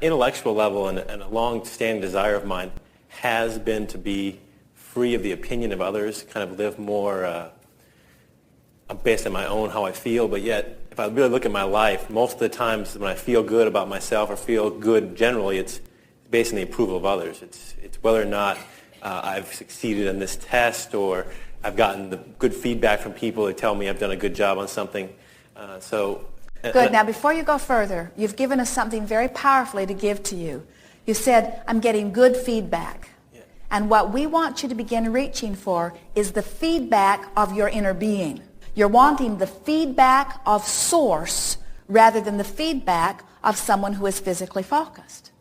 intellectual level and a long-standing desire of mine has been to be free of the opinion of others, kind of live more based on my own, how I feel, but yet if I really look at my life, most of the times when I feel good about myself or feel good generally, it's based on the approval of others. It's whether or not I've succeeded in this test or I've gotten the good feedback from people that tell me I've done a good job on something. Good. Now, before you go further, you've given us something very powerfully to give to you. You said, I'm getting good feedback. Yeah. And what we want you to begin reaching for is the feedback of your inner being. You're wanting the feedback of source rather than the feedback of someone who is physically focused.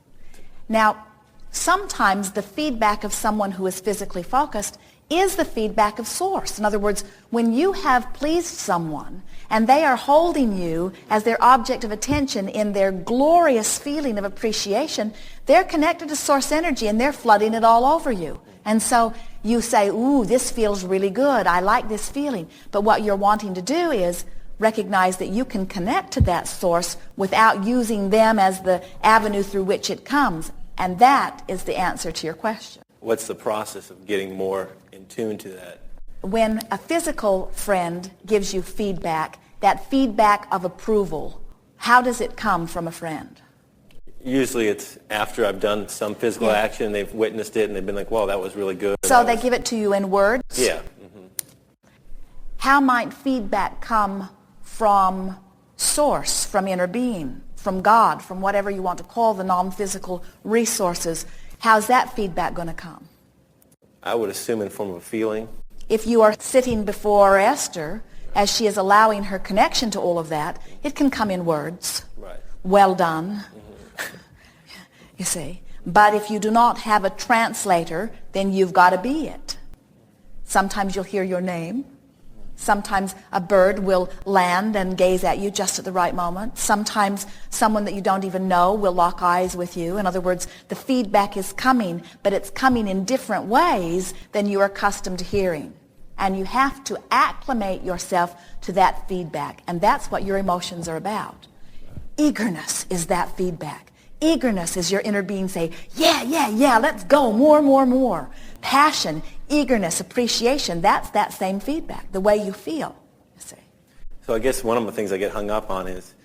Now, sometimes the feedback of someone who is physically focused is the feedback of source. In other words, when you have pleased someone and they are holding you as their object of attention in their glorious feeling of appreciation, they're connected to source energy and they're flooding it all over you. And so you say, ooh, this feels really good. I like this feeling. But what you're wanting to do is recognize that you can connect to that source without using them as the avenue through which it comes. And that is the answer to your question. What's the process of getting more in tune to that? When a physical friend gives you feedback, that feedback of approval, how does it come from a friend? Usually it's after I've done some physical action, they've witnessed it, and they've been like, well, that was really good. So they give it to you in words? Yeah. How might feedback come from source, from inner being, from God, from whatever you want to call the non-physical resources? How's that feedback going to come? I would assume in form of a feeling. If you are sitting before Esther, as she is allowing her connection to all of that, it can come in words. Right. Well done. You see. But if you do not have a translator, then you've got to be it. Sometimes you'll hear your name. Sometimes a bird will land and gaze at you just at the right moment. Sometimes someone that you don't even know will lock eyes with you. In other words, the feedback is coming, but it's coming in different ways than you are accustomed to hearing. And you have to acclimate yourself to that feedback. And that's what your emotions are about. Eagerness is that feedback. Eagerness is your inner being saying, yeah, let's go, more. Passion, eagerness, appreciation, that's that same feedback, the way you feel, you see. So I guess one of the things I get hung up on is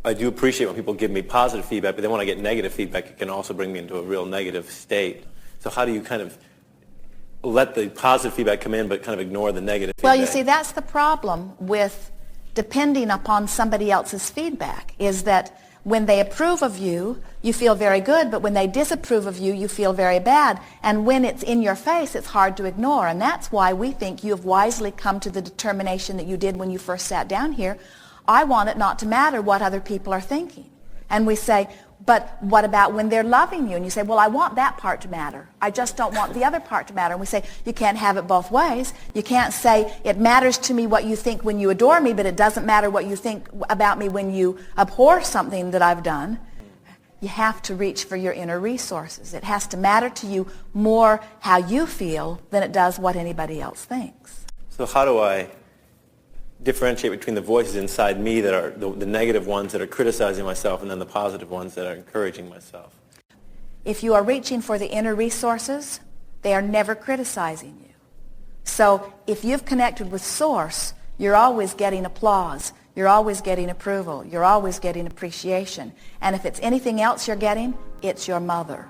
I do appreciate when people give me positive feedback, but then when I get negative feedback, it can also bring me into a real negative state. So how do you kind of let the positive feedback come in but kind of ignore the negative feedback? Well, you see, that's the problem with depending upon somebody else's feedback, is that when they approve of you, you feel very good, but when they disapprove of you, you feel very bad. And when it's in your face, it's hard to ignore. And that's why we think you have wisely come to the determination that you did when you first sat down here. I want it not to matter what other people are thinking. And we say, but what about when they're loving you? And you say, well, I want that part to matter. I just don't want the other part to matter. And we say, you can't have it both ways. You can't say, it matters to me what you think when you adore me, but it doesn't matter what you think about me when you abhor something that I've done. You have to reach for your inner resources. It has to matter to you more how you feel than it does what anybody else thinks. So how do I differentiate between the voices inside me that are the negative ones that are criticizing myself and then the positive ones that are encouraging myself? If you are reaching for the inner resources, they are never criticizing you. So if you've connected with Source, you're always getting applause. You're always getting approval. You're always getting appreciation. And if it's anything else you're getting, it's your mother.